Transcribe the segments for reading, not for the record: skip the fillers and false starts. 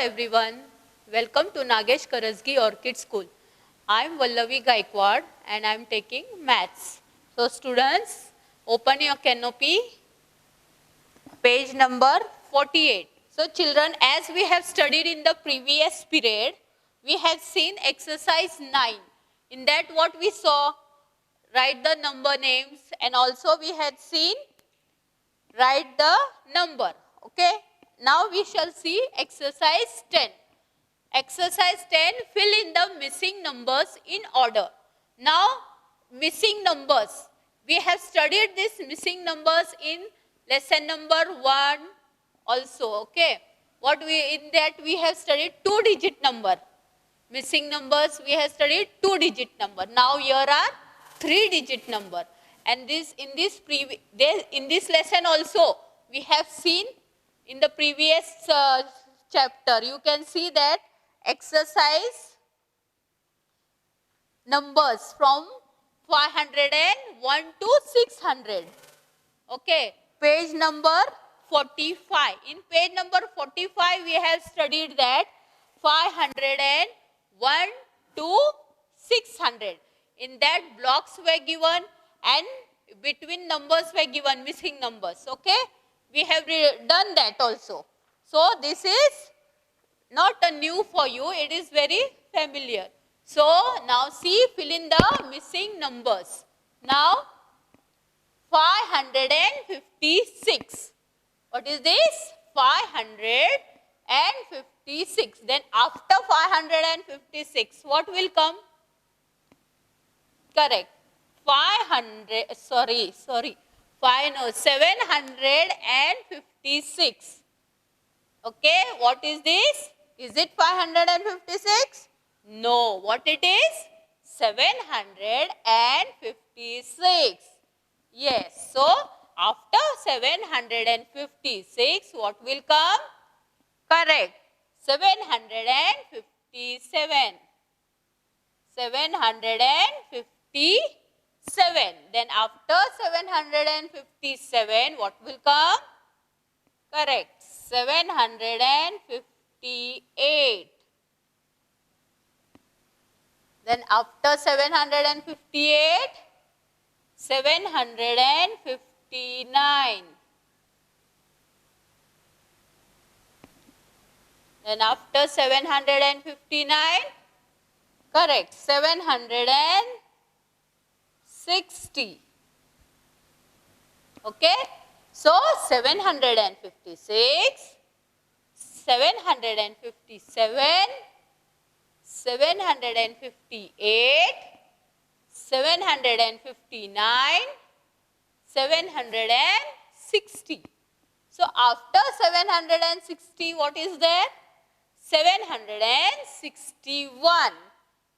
everyone, welcome to Nagesh Karasgi Orchid School. I am Vallavi Gaikwad and I am taking maths. So students, open your canopy, page number 48. So children, as we have studied in the previous period, we have seen exercise 9. In that what we saw, write the number names, and also we had seen write the number. Okay. Now we shall see exercise 10. Exercise 10, fill in the missing numbers in order. Now, missing numbers. We have studied these missing numbers in lesson number 1 also. Okay. In that we have studied 2-digit number. Missing numbers we have studied 2-digit number. Now here are 3-digit number. And in this lesson also we have seen in the previous chapter, you can see that exercise numbers from 501 to 600. Okay, page number 45. In page number 45, we have studied that 501 to 600. In that, blocks were given and between numbers were given, missing numbers. Okay, we have done that also. So, this is not a new for you, it is very familiar. So, now see, fill in the missing numbers. Now, 556. What is this? 556. Then after 556, what will come? Correct. 756. Okay, what is this? Is it 556? No, what it is? 756. Yes, so after 756, what will come? Correct. 757. 757. Then after 757, what will come? Correct. 758. Then after 758, 759. Then after 759, correct, 760. Okay. So, 756, 757, 758, 759, 760. So, after 760, what is there? 761.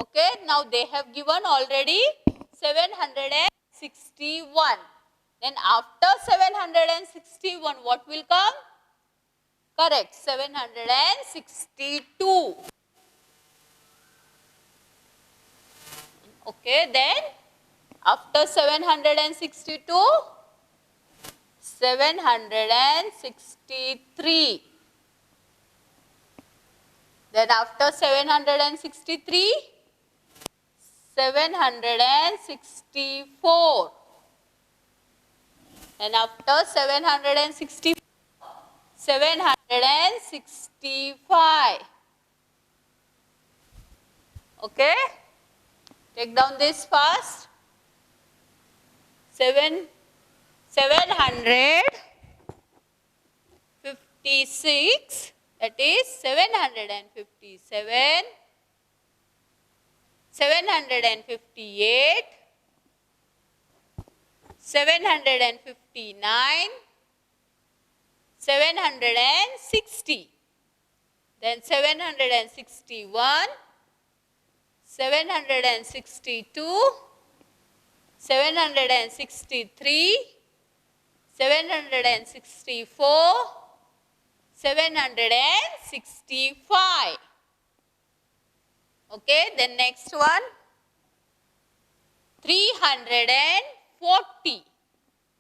Okay, now they have given already 761. Then after 761, what will come? Correct, 762. Okay, then after 762, 763. Then after 763, 764. And after 764, 765. Okay. Take down this fast. 756. That is 757. 758. 759, 760, then 761, 762, 763, 764, 765. Okay, then next one, 340.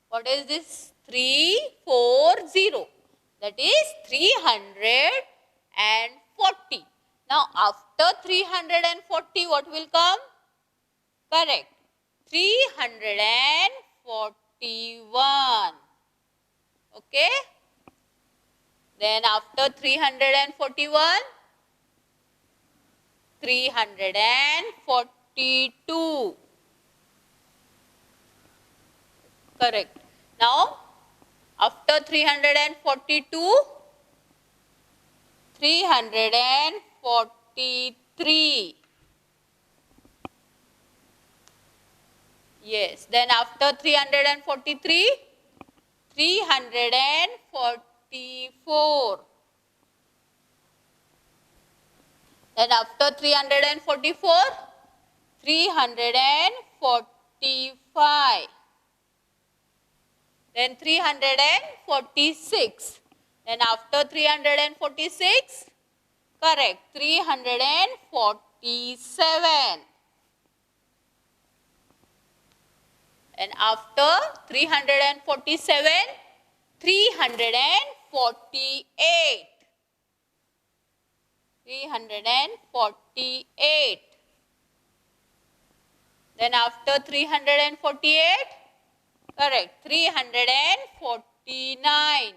What is this? 340. That is 340. 340. Now after 340 what will come? Correct. 341. Okay. Then after 341, 342. Correct. Now after 342, 343. Yes. Then after 343, 344. Then after 344, 345. Then 346. Then after 346, correct, 347. And after 347, 348. 348. Then after 348, correct, 349.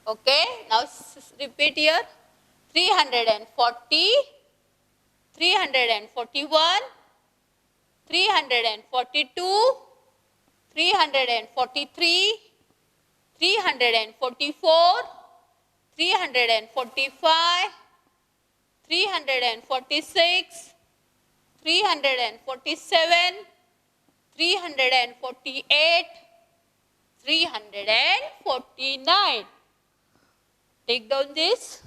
Okay, now repeat here. 340, 341, 342, 343, 344, 345, 346, 347, 348, 349. Take down this.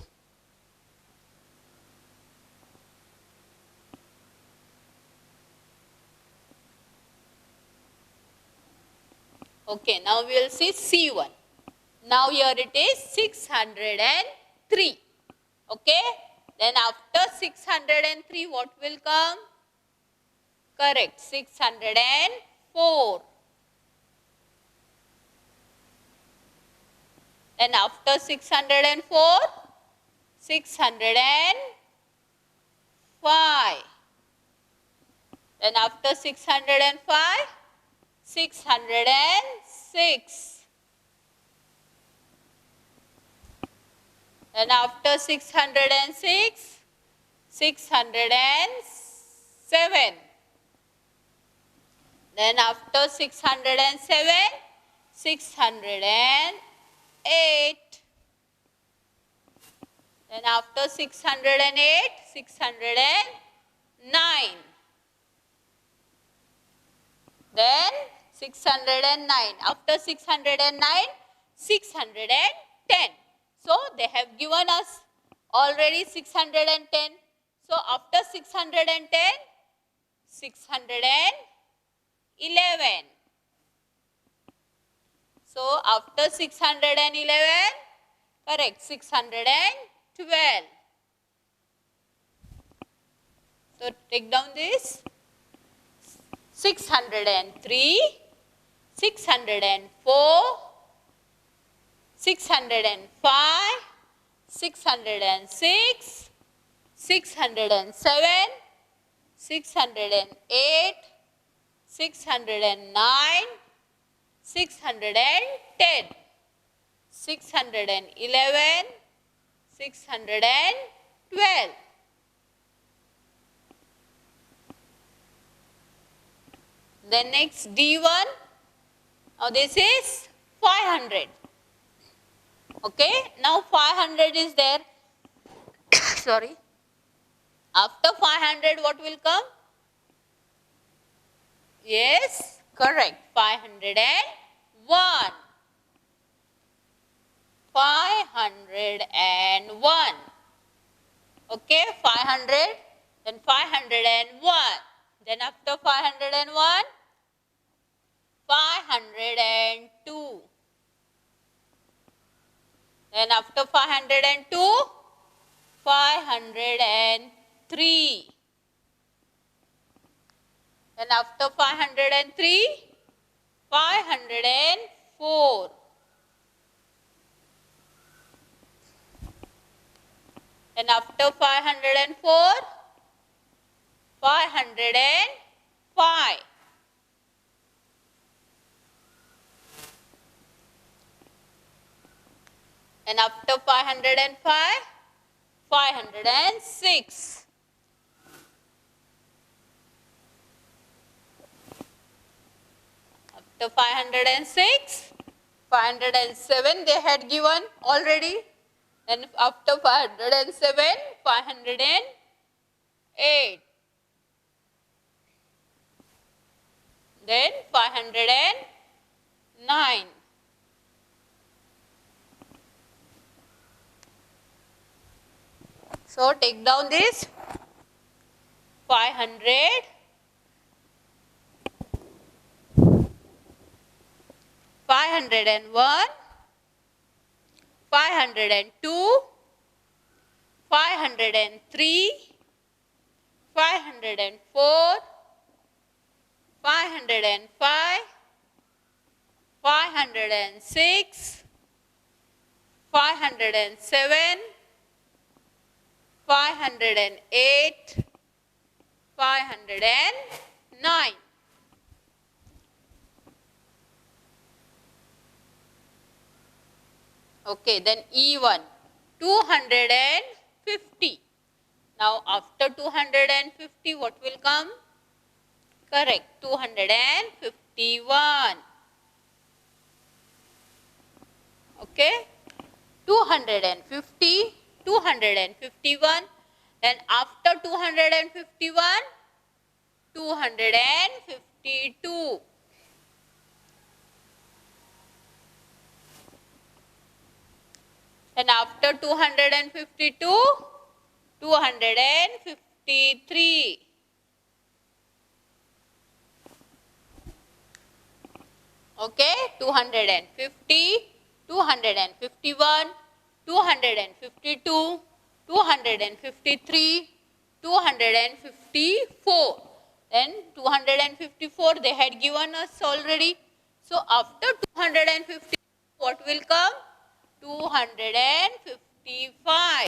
Okay, now we will see C1. Now here it is 603. Okay, then after 603 what will come? Correct, 604. Then after 604, 605. Then after 605, 606. Then after 606, 607. Then after 607, 608. Then after 608, 609. Then 609. After 609, 610. So they have given us already 610. So after 610, 611. So after 611, correct, 612. So take down this. 603, 604, 605, 606, 607, 608, 609, 610, 611, 612. Then next D1, now this is 500. Okay, now 500 is there. Sorry. After 500 what will come? Yes, correct, 501. 501. Okay, 500, then 501. Then after 501, 502. Then after 502, 503. Then after 503, 504. And after 504, 505. And after 505, 506. After 506, 507 they had given already. Then after 507, 508. Then 509. So take down this 500, 501, 502, 503, 504, 505, 506, 507, 508, 509. Okay, then E1, 250. Now after 250, what will come? Correct, 251. Okay, 250, 251. Then after 251, 252. And after 252, 253. Okay, 250, 251, 252, 253, 254. Then 254 they had given us already. So after 250, what will come? 255.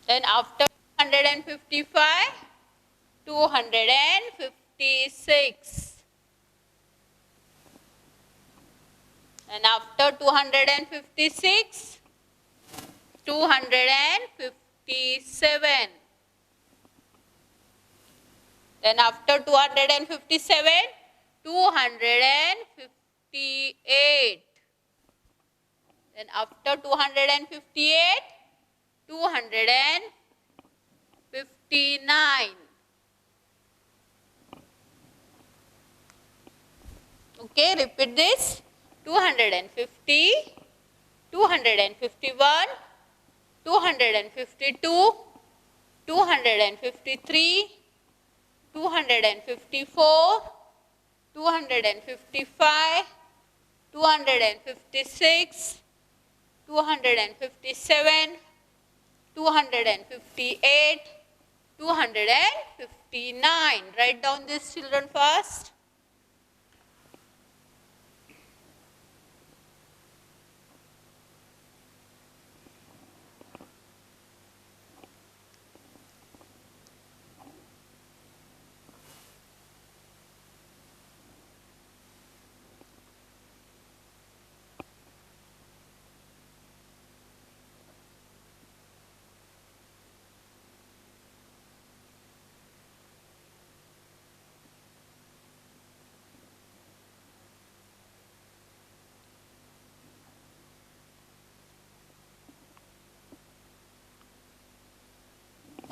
Then after 255, 256. And after 256, 257. Then after 257, 258. Then after 258, 259. Okay, repeat this. 250, 251, 252, 253, 254, 255, 256, 257, 258, 259. Write down this, children, first.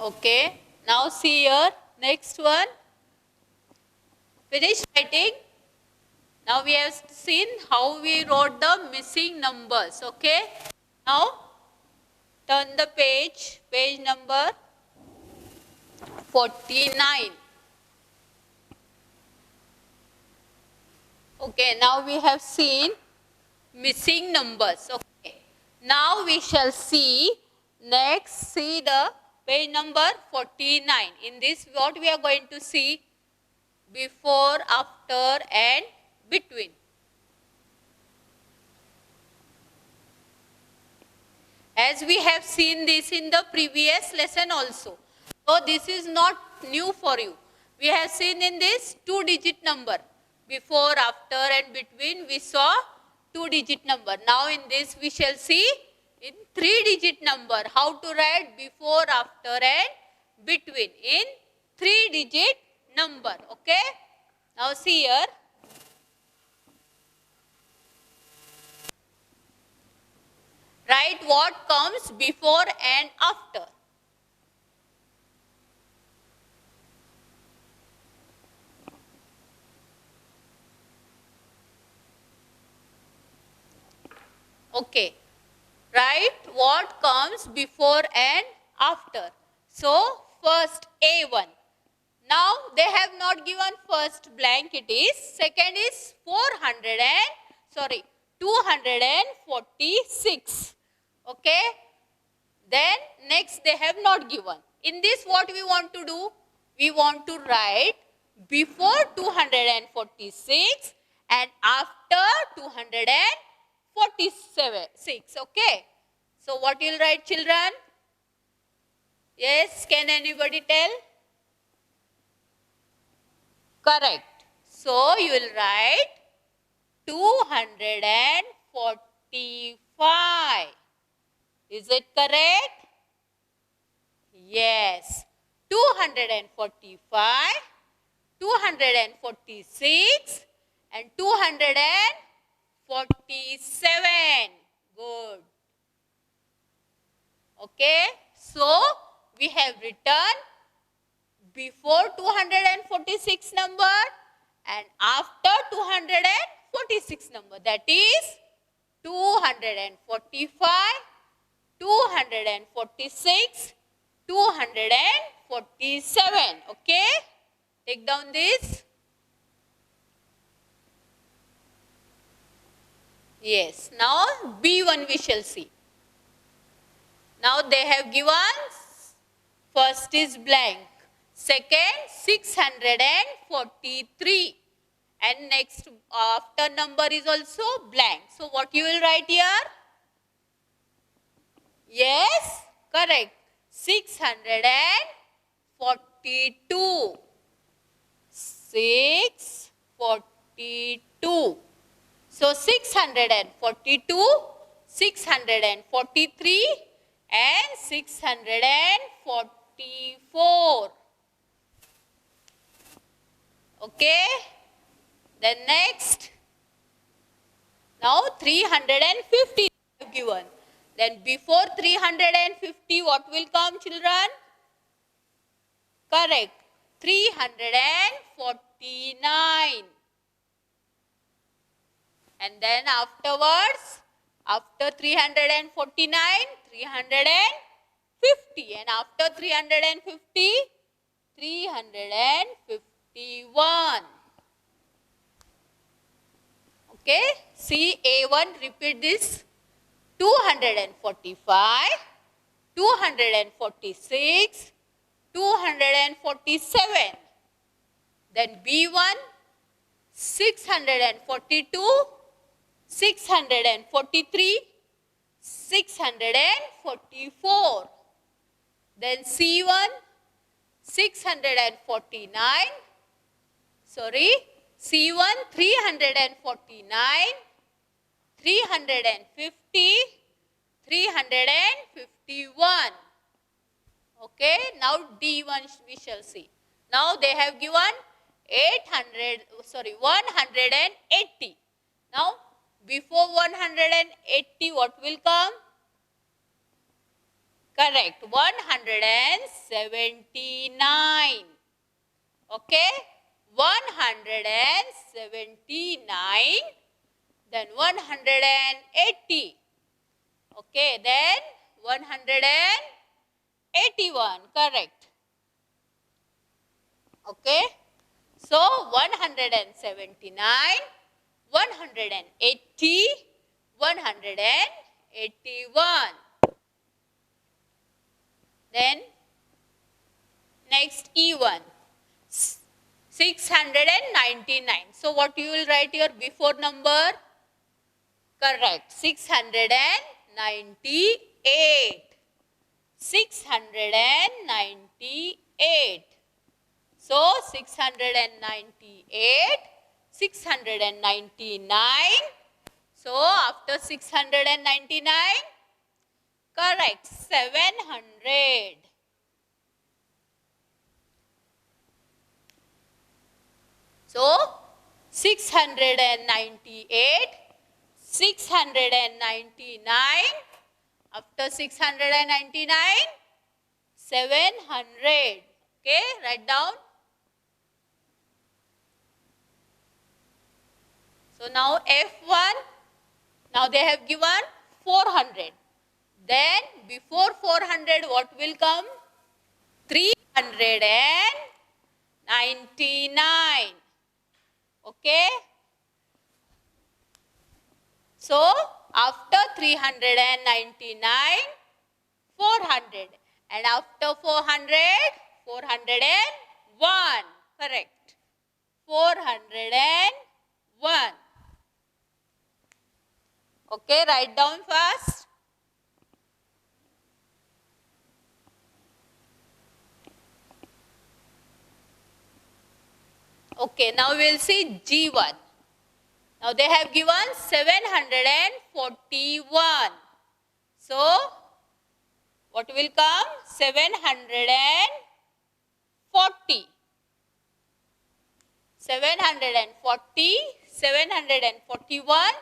Okay, now see here, next one. Finish writing. Now we have seen how we wrote the missing numbers. Okay, now turn the page, page number 49. Okay, now we have seen missing numbers. Okay, now we shall see next, see the Page number 49. In this, what we are going to see? Before, after and between. As we have seen this in the previous lesson also. So this is not new for you. We have seen in this 2-digit number. Before, after and between we saw 2-digit number. Now in this we shall see in 3-digit number. How to write before, after and between in 3-digit number. Okay. Now see here. Write what comes before and after. Okay. Write what comes before and after. So, first A1. Now, they have not given first blank it is. Second is 246. Okay. Then, next they have not given. In this, what we want to do? We want to write before 246 and after 246. Okay. So, what you will write, children? Yes, can anybody tell? Correct. So, you will write 245. Is it correct? Yes. 245, 246 and 247. Good. Okay. So, we have written before 246 number and after 246 number. That is 245, 246, 247. Okay. Take down this. Yes. Now B1 we shall see. Now they have given first is blank. Second 643. And next after number is also blank. So what you will write here? Yes, correct. 642. 642. So 642, 643 and 644. Okay. Then next. Now 350 given. Then before 350 what will come, children? Correct. 349. And then afterwards, after 349, 350. And after 350, 351. Okay. See A1, repeat this. 245, 246, 247. Then B1, 642, 643, 644. Then C1, 649, C1 349, 350, 351. Okay, now D1 we shall see. Now they have given 180. Now before 180 what will come? Correct, 179. Okay, 179, then 180. Okay, then 181, correct. Okay, so 179, 180, 181. Then Next E1, 699. So what you will write your before number? Correct, 698. 698. So 698, 699. So after 699, correct, 700. So 698, 699. After 699, 700. Okay, write down. So now F1, now they have given 400. Then before 400 what will come? 399. Okay. So after 399, 400. And after 400, 401. Correct. 401. Okay, write down first. Okay, now we will see G1. Now they have given 741. So what will come? 740. 740, 741,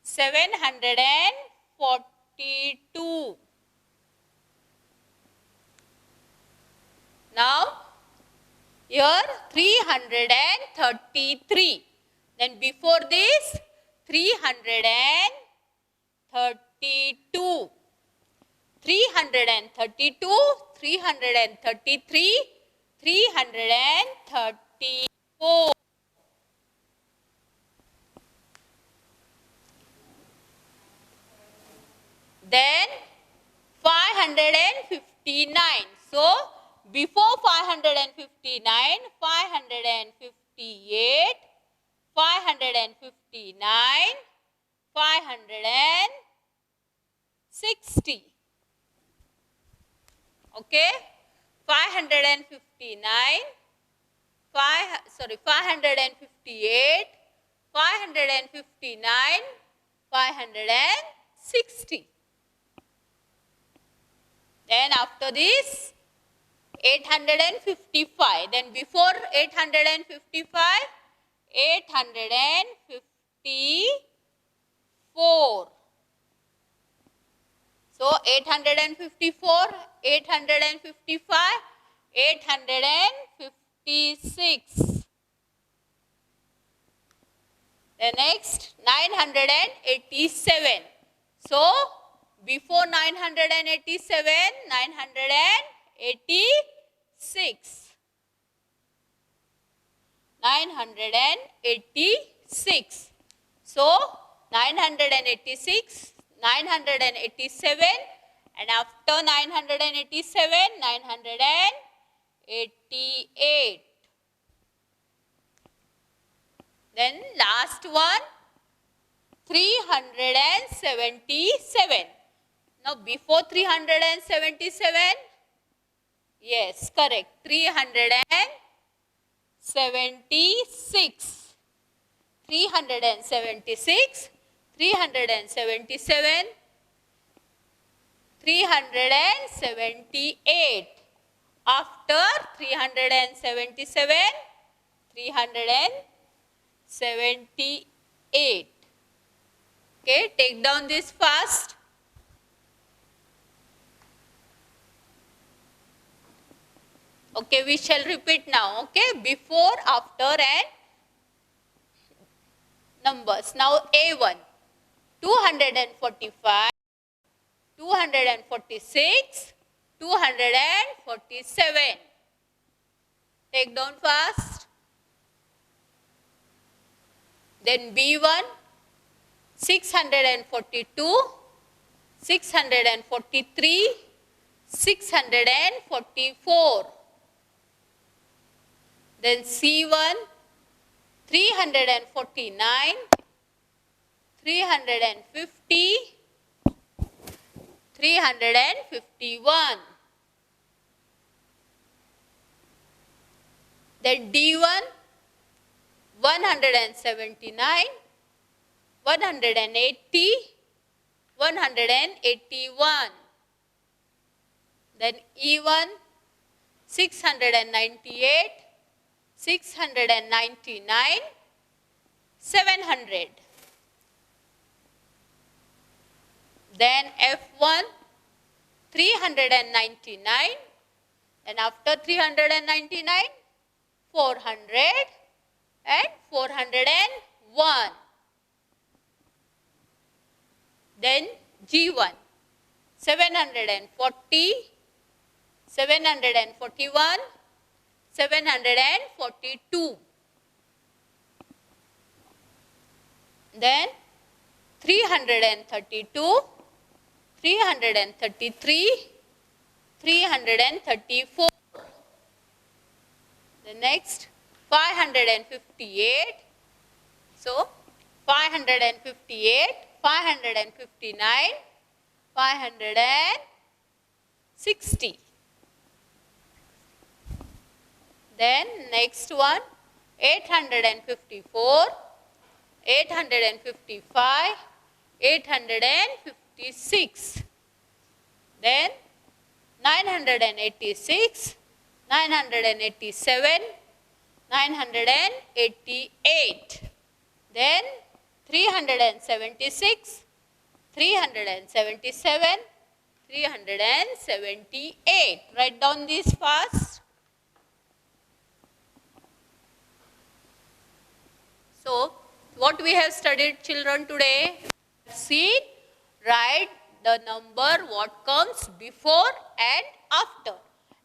742. Now here 333. Then before this 332. 332, 333, 334. Then 559. So before 559, 558, 559, 560. Okay, 559, 558, 559, 560. Then after this 855. Then before 855, 854. So 854, 855, 856. The next 987. So before 987, 986. 986. So 986, 987, and after 987, 988. Then last one, 377. Now before 377, yes, correct, 376. 376, 377, 378. After 377, 378. Okay, take down this fast. Okay, we shall repeat now. Okay, before, after, and numbers. Now A1, 245, 246, 247. Take down fast. Then B1, 642, 643, 644. Then C1, 349, 350, 351. Then D1, 179, 180, 181. Then E1, 698, 699, 700. Then F1, 399, and after 399, 400 and 401. Then G1, 740, 741, 742. Then 332, 333, 334. The next 558. So 558, 559, 560. Then next one 854, 855, 856. Then 986, 987, 988. Then 376, 377, 378. Write down this fast. So, what we have studied, children, today? See, write the number what comes before and after.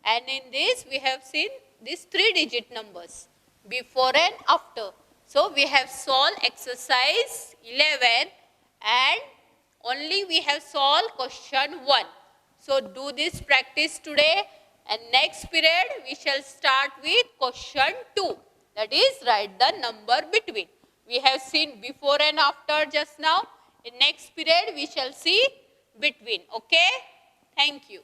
And in this, we have seen these 3-digit numbers, before and after. So, we have solved exercise 11 and only we have solved question 1. So, do this practice today, and next period we shall start with question 2. That is, write the number between. We have seen before and after just now. In next period we shall see between. Okay? Thank you.